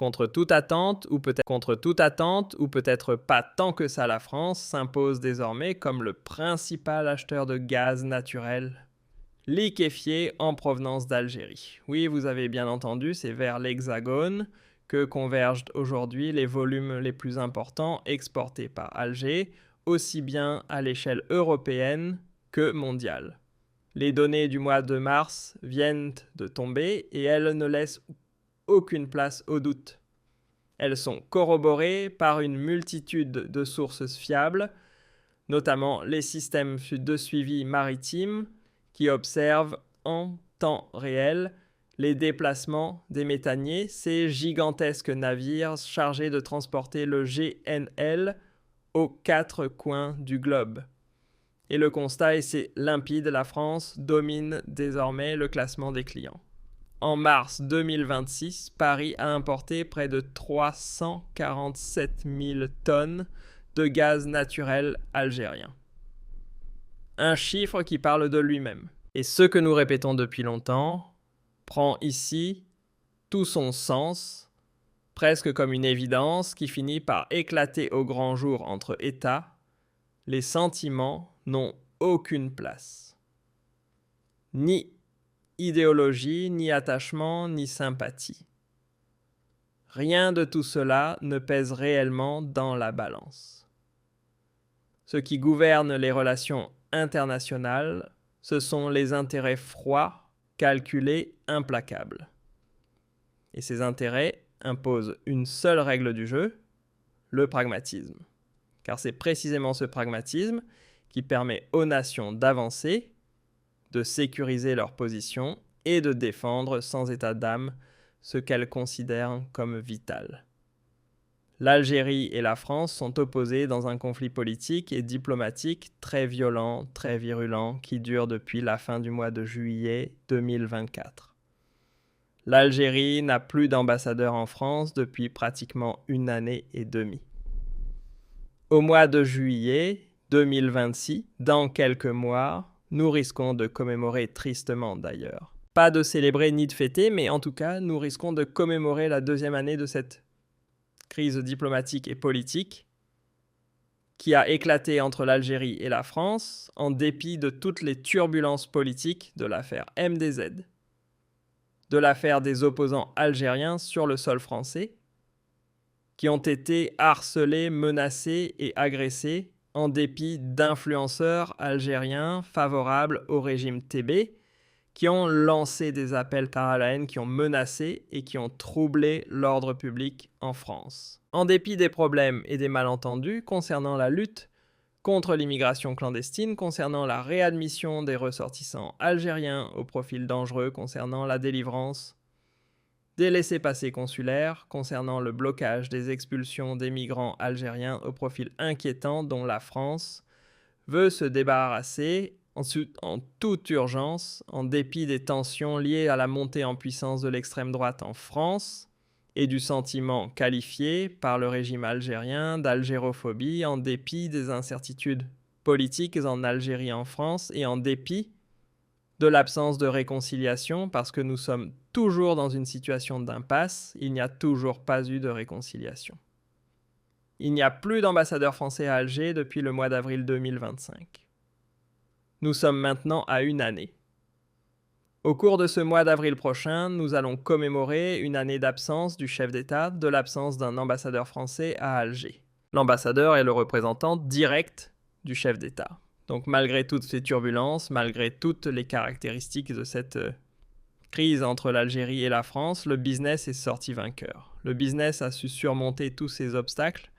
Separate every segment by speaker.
Speaker 1: Contre toute attente, ou peut-être pas tant que ça, la France s'impose désormais comme le principal acheteur de gaz naturel liquéfié en provenance d'Algérie. Oui, vous avez bien entendu, c'est vers l'Hexagone que convergent aujourd'hui les volumes les plus importants exportés par Alger, aussi bien à l'échelle européenne que mondiale. Les données du mois de mars viennent de tomber et elles ne laissent aucune place au doute. Elles sont corroborées par une multitude de sources fiables, notamment les systèmes de suivi maritime qui observent en temps réel les déplacements des méthaniers, ces gigantesques navires chargés de transporter le GNL aux quatre coins du globe. Et le constat est limpide, la France domine désormais le classement des clients. En mars 2026, Paris a importé près de 347 000 tonnes de gaz naturel algérien. Un chiffre qui parle de lui-même. Et ce que nous répétons depuis longtemps prend ici tout son sens, presque comme une évidence qui finit par éclater au grand jour entre États. Les sentiments n'ont aucune place. Ni idéologie, ni attachement, ni sympathie. Rien de tout cela ne pèse réellement dans la balance. Ce qui gouverne les relations internationales, ce sont les intérêts froids, calculés, implacables. Et ces intérêts imposent une seule règle du jeu, le pragmatisme. Car c'est précisément ce pragmatisme qui permet aux nations d'avancer, de sécuriser leur position et de défendre sans état d'âme ce qu'elles considèrent comme vital. L'Algérie et la France sont opposées dans un conflit politique et diplomatique très violent, très virulent, qui dure depuis la fin du mois de juillet 2024. L'Algérie n'a plus d'ambassadeur en France depuis pratiquement 1 année et demie. Au mois de juillet 2026, dans quelques mois, nous risquons de commémorer tristement d'ailleurs. Pas de célébrer ni de fêter, mais en tout cas, nous risquons de commémorer la 2e année de cette crise diplomatique et politique qui a éclaté entre l'Algérie et la France en dépit de toutes les turbulences politiques de l'affaire MDZ, de l'affaire des opposants algériens sur le sol français, qui ont été harcelés, menacés et agressés en dépit d'influenceurs algériens favorables au régime TB, qui ont lancé des appels à la haine, qui ont menacé et qui ont troublé l'ordre public en France. En dépit des problèmes et des malentendus concernant la lutte contre l'immigration clandestine, concernant la réadmission des ressortissants algériens au profil dangereux, concernant la délivrance des laissez-passer consulaires, concernant le blocage des expulsions des migrants algériens au profil inquiétant dont la France veut se débarrasser en toute urgence, en dépit des tensions liées à la montée en puissance de l'extrême droite en France et du sentiment qualifié par le régime algérien d'algérophobie, en dépit des incertitudes politiques en Algérie et en France, et en dépit de l'absence de réconciliation, parce que nous sommes toujours dans une situation d'impasse, il n'y a toujours pas eu de réconciliation. Il n'y a plus d'ambassadeur français à Alger depuis le mois d'avril 2025. Nous sommes maintenant à 1 année. Au cours de ce mois d'avril prochain, nous allons commémorer 1 année d'absence du chef d'État, de l'absence d'un ambassadeur français à Alger. L'ambassadeur est le représentant direct du chef d'État. Donc malgré toutes ces turbulences, malgré toutes les caractéristiques de cette crise entre l'Algérie et la France, le business est sorti vainqueur. Le business a su surmonter tous ces obstacles.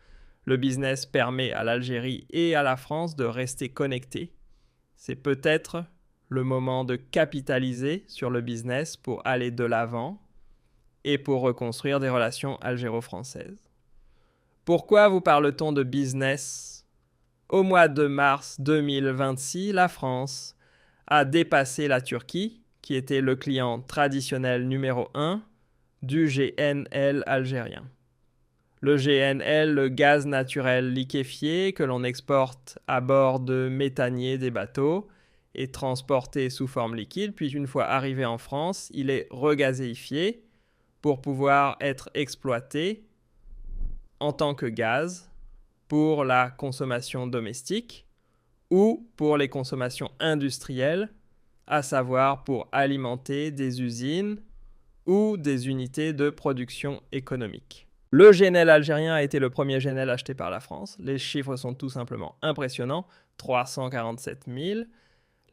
Speaker 1: Le business permet à l'Algérie et à la France de rester connectés. C'est peut-être le moment de capitaliser sur le business pour aller de l'avant et pour reconstruire des relations algéro-françaises. Pourquoi vous parle-t-on de business ? Au mois de mars 2026, la France a dépassé la Turquie, qui était le client traditionnel numéro 1 du GNL algérien. Le GNL, le gaz naturel liquéfié que l'on exporte à bord de méthaniers des bateaux, est transporté sous forme liquide, puis une fois arrivé en France, il est regazéifié pour pouvoir être exploité en tant que gaz pour la consommation domestique ou pour les consommations industrielles, à savoir pour alimenter des usines ou des unités de production économique. Le GNL algérien a été le premier GNL acheté par la France. Les chiffres sont tout simplement impressionnants. 347 000.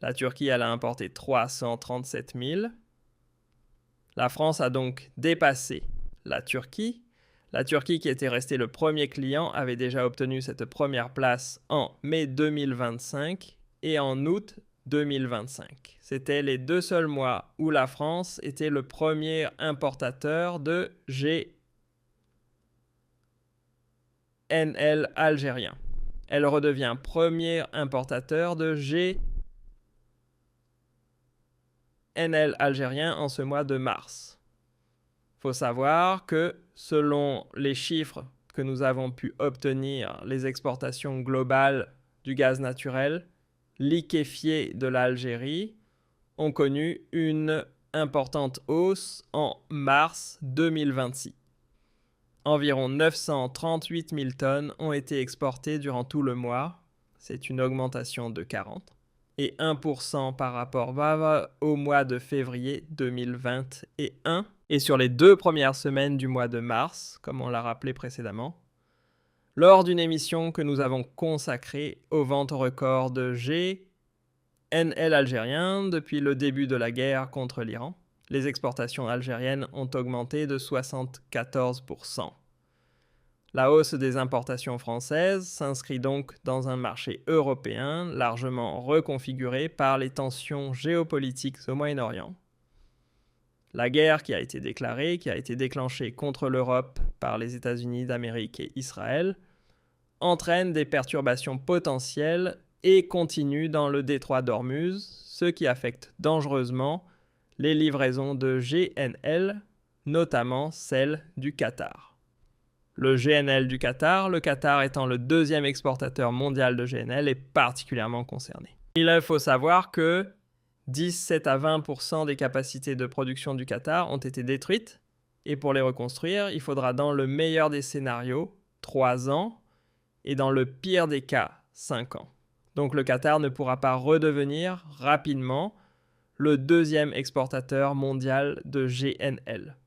Speaker 1: La Turquie, elle a importé 337 000. La France a donc dépassé la Turquie. La Turquie, qui était restée le premier client, avait déjà obtenu cette première place en mai 2025 et en août 2025. C'était les 2 seuls mois où la France était le premier importateur de GNL algérien. Elle redevient premier importateur de GNL algérien en ce mois de mars. Il faut savoir que selon les chiffres que nous avons pu obtenir, les exportations globales du gaz naturel liquéfié de l'Algérie ont connu une importante hausse en mars 2026. Environ 938 000 tonnes ont été exportées durant tout le mois. C'est une augmentation de 40 et 1% par rapport au mois de février 2021. Et sur les 2 premières semaines du mois de mars, comme on l'a rappelé précédemment, lors d'une émission que nous avons consacrée aux ventes records de GNL algérien depuis le début de la guerre contre l'Iran, les exportations algériennes ont augmenté de 74%. La hausse des importations françaises s'inscrit donc dans un marché européen largement reconfiguré par les tensions géopolitiques au Moyen-Orient. La guerre qui a été déclenchée contre l'Europe par les États-Unis d'Amérique et Israël, entraîne des perturbations potentielles et continues dans le détroit d'Ormuz, ce qui affecte dangereusement les livraisons de GNL, notamment celles du Qatar. Le GNL du Qatar, le Qatar étant le 2e exportateur mondial de GNL, est particulièrement concerné. Il faut savoir que 17 à 20% des capacités de production du Qatar ont été détruites, et pour les reconstruire, il faudra dans le meilleur des scénarios 3 ans, et dans le pire des cas 5 ans. Donc le Qatar ne pourra pas redevenir rapidement le 2e exportateur mondial de GNL.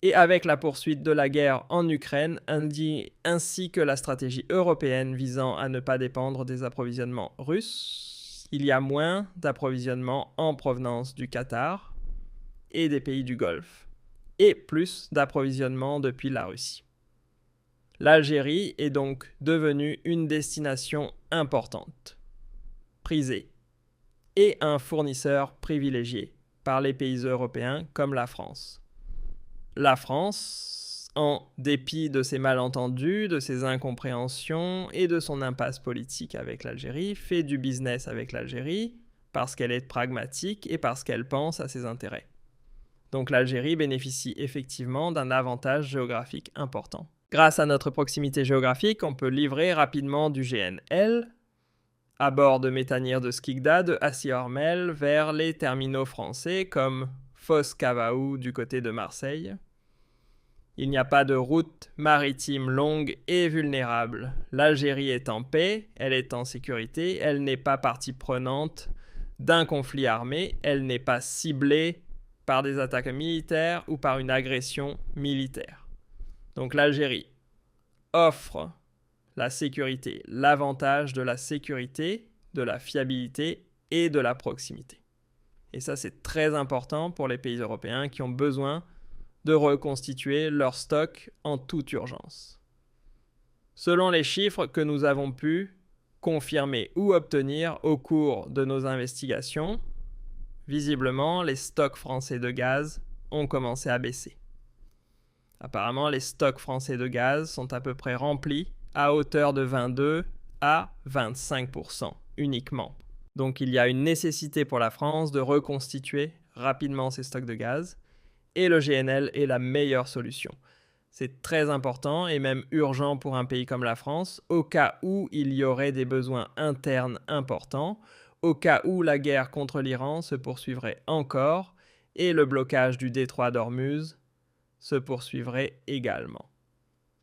Speaker 1: Et avec la poursuite de la guerre en Ukraine, ainsi que la stratégie européenne visant à ne pas dépendre des approvisionnements russes, il y a moins d'approvisionnement en provenance du Qatar et des pays du Golfe, et plus d'approvisionnement depuis la Russie. L'Algérie est donc devenue une destination importante, prisée, et un fournisseur privilégié par les pays européens comme la France. La France, en dépit de ses malentendus, de ses incompréhensions et de son impasse politique avec l'Algérie, fait du business avec l'Algérie parce qu'elle est pragmatique et parce qu'elle pense à ses intérêts. Donc l'Algérie bénéficie effectivement d'un avantage géographique important. Grâce à notre proximité géographique, on peut livrer rapidement du GNL à bord de méthaniers de Skikda de Hassi-Ormel vers les terminaux français comme Fos-Cavaou du côté de Marseille. Il n'y a pas de route maritime longue et vulnérable. L'Algérie est en paix, elle est en sécurité, elle n'est pas partie prenante d'un conflit armé, elle n'est pas ciblée par des attaques militaires ou par une agression militaire. Donc l'Algérie offre la sécurité, l'avantage de la sécurité, de la fiabilité et de la proximité. Et ça, c'est très important pour les pays européens qui ont besoin de reconstituer leur stock en toute urgence. Selon les chiffres que nous avons pu confirmer ou obtenir au cours de nos investigations, visiblement, les stocks français de gaz ont commencé à baisser. Apparemment, les stocks français de gaz sont à peu près remplis à hauteur de 22 à 25% uniquement. Donc il y a une nécessité pour la France de reconstituer rapidement ses stocks de gaz et le GNL est la meilleure solution. C'est très important et même urgent pour un pays comme la France, au cas où il y aurait des besoins internes importants, au cas où la guerre contre l'Iran se poursuivrait encore et le blocage du détroit d'Ormuz se poursuivrait également.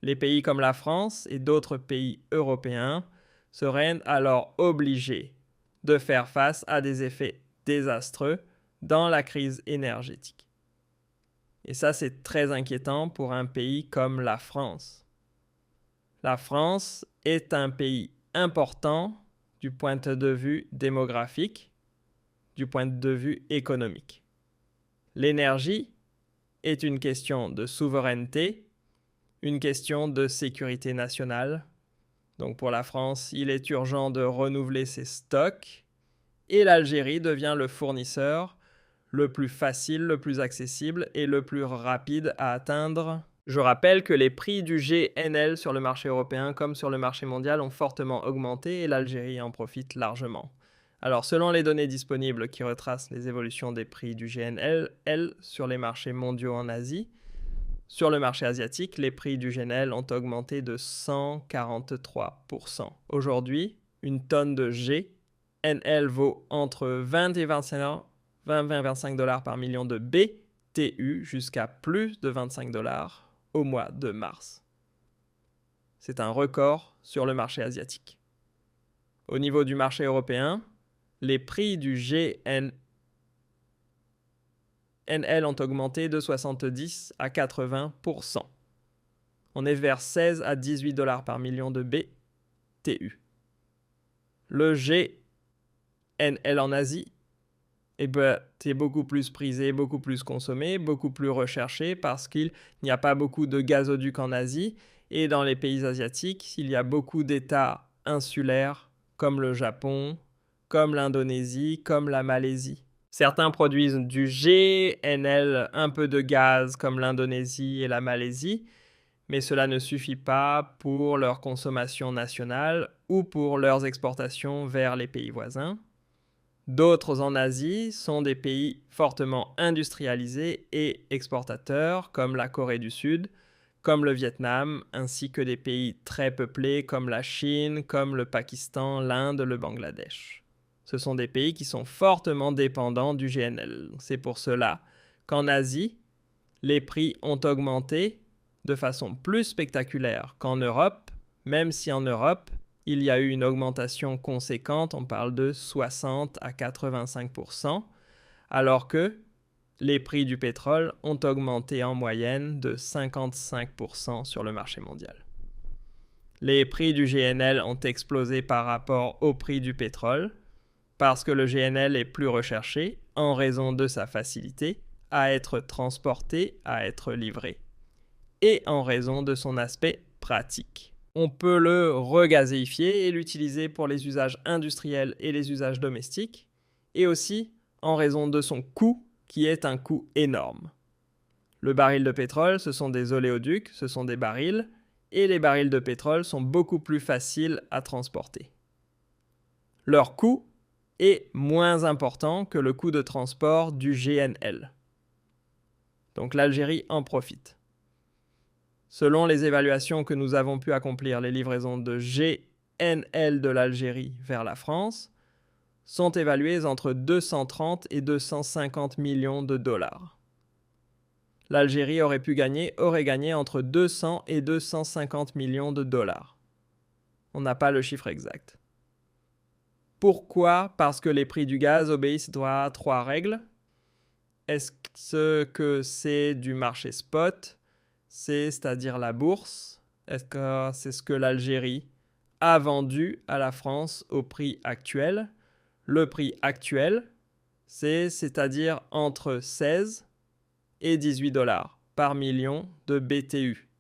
Speaker 1: Les pays comme la France et d'autres pays européens seraient alors obligés de faire face à des effets désastreux dans la crise énergétique. Et ça, c'est très inquiétant pour un pays comme la France. La France est un pays important du point de vue démographique, du point de vue économique. L'énergie est une question de souveraineté, une question de sécurité nationale. Donc pour la France, il est urgent de renouveler ses stocks et l'Algérie devient le fournisseur le plus facile, le plus accessible et le plus rapide à atteindre. Je rappelle que les prix du GNL sur le marché européen comme sur le marché mondial ont fortement augmenté et l'Algérie en profite largement. Alors selon les données disponibles qui retracent les évolutions des prix du GNL sur les marchés mondiaux en Asie, sur le marché asiatique, les prix du GNL ont augmenté de 143%. Aujourd'hui, une tonne de GNL vaut entre 20 et 25 dollars par million de BTU jusqu'à plus de 25 dollars au mois de mars. C'est un record sur le marché asiatique. Au niveau du marché européen, les prix du GNL ont augmenté de 70 à 80%. On est vers 16 à 18 dollars par million de BTU. Le GNL en Asie est beaucoup plus prisé, beaucoup plus consommé, beaucoup plus recherché parce qu'il n'y a pas beaucoup de gazoducs en Asie et dans les pays asiatiques, il y a beaucoup d'États insulaires comme le Japon, comme l'Indonésie, comme la Malaisie. Certains produisent du GNL, un peu de gaz comme l'Indonésie et la Malaisie, mais cela ne suffit pas pour leur consommation nationale ou pour leurs exportations vers les pays voisins. D'autres en Asie sont des pays fortement industrialisés et exportateurs comme la Corée du Sud, comme le Vietnam, ainsi que des pays très peuplés comme la Chine, comme le Pakistan, l'Inde, le Bangladesh. Ce sont des pays qui sont fortement dépendants du GNL. C'est pour cela qu'en Asie, les prix ont augmenté de façon plus spectaculaire qu'en Europe, même si en Europe, il y a eu une augmentation conséquente, on parle de 60 à 85%, alors que les prix du pétrole ont augmenté en moyenne de 55% sur le marché mondial. Les prix du GNL ont explosé par rapport au prix du pétrole, parce que le GNL est plus recherché en raison de sa facilité à être transporté, à être livré, et en raison de son aspect pratique. On peut le regazéifier et l'utiliser pour les usages industriels et les usages domestiques, et aussi en raison de son coût, qui est un coût énorme. Le baril de pétrole, ce sont des oléoducs, ce sont des barils, et les barils de pétrole sont beaucoup plus faciles à transporter. Leur coût est moins important que le coût de transport du GNL. Donc l'Algérie en profite. Selon les évaluations que nous avons pu accomplir, les livraisons de GNL de l'Algérie vers la France sont évaluées entre 230 et 250 millions de dollars. L'Algérie aurait gagné entre 200 et 250 millions de dollars. On n'a pas le chiffre exact. Pourquoi ? Parce que les prix du gaz obéissent à 3 règles. Est-ce que c'est du marché spot ? C'est-à-dire la bourse. Est-ce que c'est ce que l'Algérie a vendu à la France au prix actuel ? Le prix actuel, c'est-à-dire entre 16 et 18 dollars par million de BTU.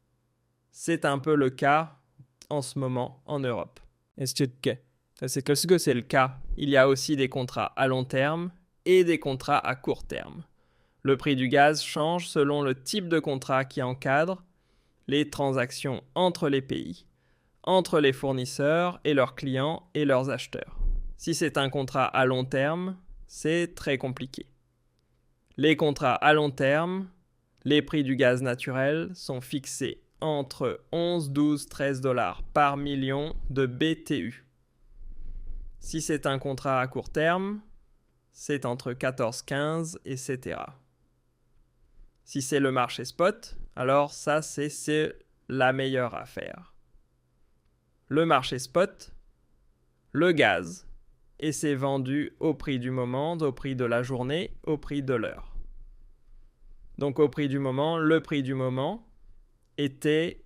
Speaker 1: C'est un peu le cas en ce moment en Europe. Est-ce que c'est le cas? Il y a aussi des contrats à long terme et des contrats à court terme. Le prix du gaz change selon le type de contrat qui encadre les transactions entre les pays, entre les fournisseurs et leurs clients et leurs acheteurs. Si c'est un contrat à long terme, c'est très compliqué. Les contrats à long terme, les prix du gaz naturel sont fixés entre 11, 12, 13 dollars par million de BTU. Si c'est un contrat à court terme, c'est entre 14, 15, etc. Si c'est le marché spot, alors ça c'est la meilleure affaire. Le marché spot, le gaz, et c'est vendu au prix du moment, au prix de la journée, au prix de l'heure. Donc au prix du moment, le prix du moment était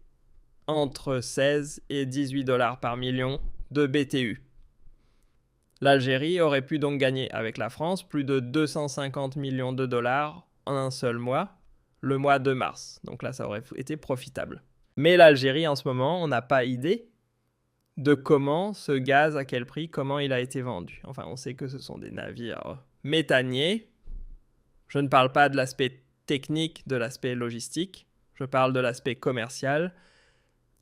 Speaker 1: entre 16 et 18 dollars par million de BTU. L'Algérie aurait pu donc gagner avec la France plus de 250 millions de dollars en un seul mois, le mois de mars. Donc là, ça aurait été profitable. Mais l'Algérie, en ce moment, on n'a pas idée de comment ce gaz, à quel prix, comment il a été vendu. Enfin, on sait que ce sont des navires méthaniers. Je ne parle pas de l'aspect technique, de l'aspect logistique. Je parle de l'aspect commercial.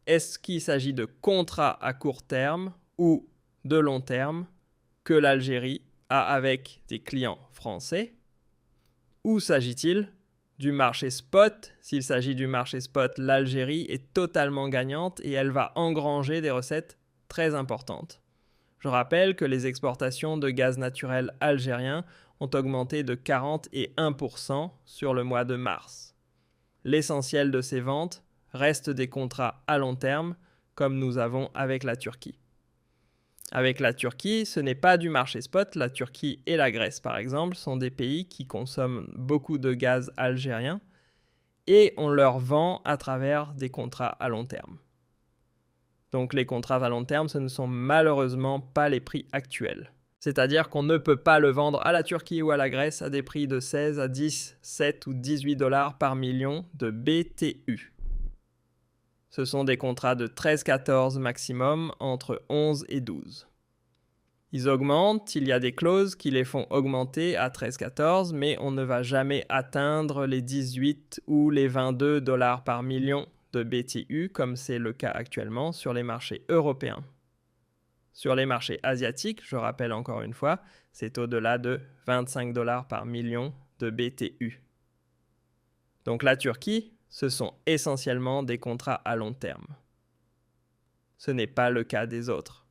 Speaker 1: Est-ce qu'il s'agit de contrats à court terme ou de long terme que l'Algérie a avec des clients français? Ou s'agit-il du marché spot? S'il s'agit du marché spot, l'Algérie est totalement gagnante et elle va engranger des recettes très importantes. Je rappelle que les exportations de gaz naturel algérien ont augmenté de 41% sur le mois de mars. L'essentiel de ces ventes reste des contrats à long terme, comme nous avons avec la Turquie. Avec la Turquie, ce n'est pas du marché spot. La Turquie et la Grèce, par exemple, sont des pays qui consomment beaucoup de gaz algérien et on leur vend à travers des contrats à long terme. Donc les contrats à long terme, ce ne sont malheureusement pas les prix actuels. C'est-à-dire qu'on ne peut pas le vendre à la Turquie ou à la Grèce à des prix de 16 à 10, 7 ou 18 dollars par million de BTU. Ce sont des contrats de 13-14 maximum, entre 11 et 12. Ils augmentent, il y a des clauses qui les font augmenter à 13-14, mais on ne va jamais atteindre les 18 ou les 22 dollars par million de BTU, comme c'est le cas actuellement sur les marchés européens. Sur les marchés asiatiques, je rappelle encore une fois, c'est au-delà de 25 dollars par million de BTU. Donc la Turquie, ce sont essentiellement des contrats à long terme. Ce n'est pas le cas des autres.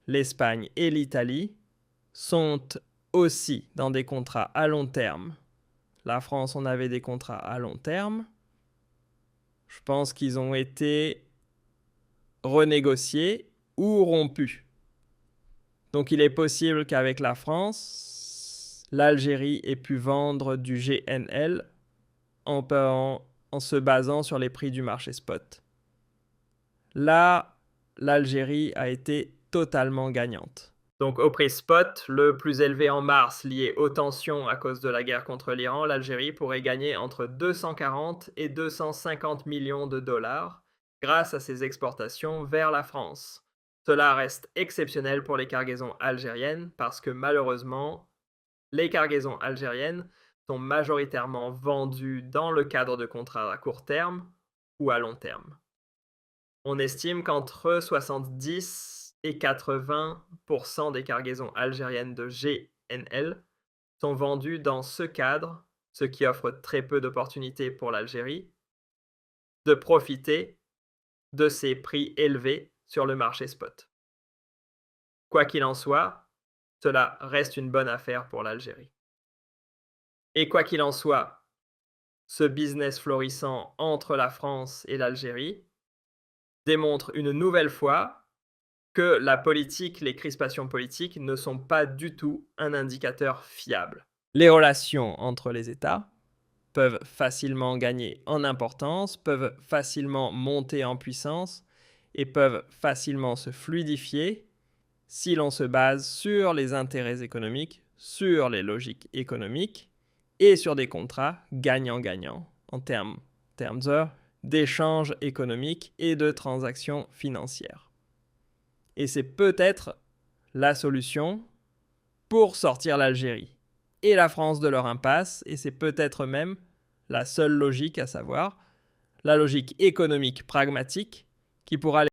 Speaker 1: L'Espagne et l'Italie sont aussi dans des contrats à long terme. La France, on avait des contrats à long terme. Je pense qu'ils ont été renégociés ou rompus. Donc il est possible qu'avec la France, l'Algérie ait pu vendre du GNL en se basant sur les prix du marché spot. Là, l'Algérie a été totalement gagnante. Donc au prix spot, le plus élevé en mars lié aux tensions à cause de la guerre contre l'Iran, l'Algérie pourrait gagner entre 240 et 250 millions de dollars grâce à ses exportations vers la France. Cela reste exceptionnel pour les cargaisons algériennes parce que malheureusement, les cargaisons algériennes sont majoritairement vendues dans le cadre de contrats à court terme ou à long terme. On estime qu'entre 70 et 80% des cargaisons algériennes de GNL sont vendues dans ce cadre, ce qui offre très peu d'opportunités pour l'Algérie de profiter de ces prix élevés sur le marché spot. Quoi qu'il en soit, cela reste une bonne affaire pour l'Algérie. Et quoi qu'il en soit, ce business florissant entre la France et l'Algérie démontre une nouvelle fois que la politique, les crispations politiques ne sont pas du tout un indicateur fiable. Les relations entre les États peuvent facilement gagner en importance, peuvent facilement monter en puissance et peuvent facilement se fluidifier si l'on se base sur les intérêts économiques, sur les logiques économiques et sur des contrats gagnant-gagnant en termes d'échanges économiques et de transactions financières. Et c'est peut-être la solution pour sortir l'Algérie et la France de leur impasse, et c'est peut-être même la seule logique, à savoir la logique économique pragmatique qui pourra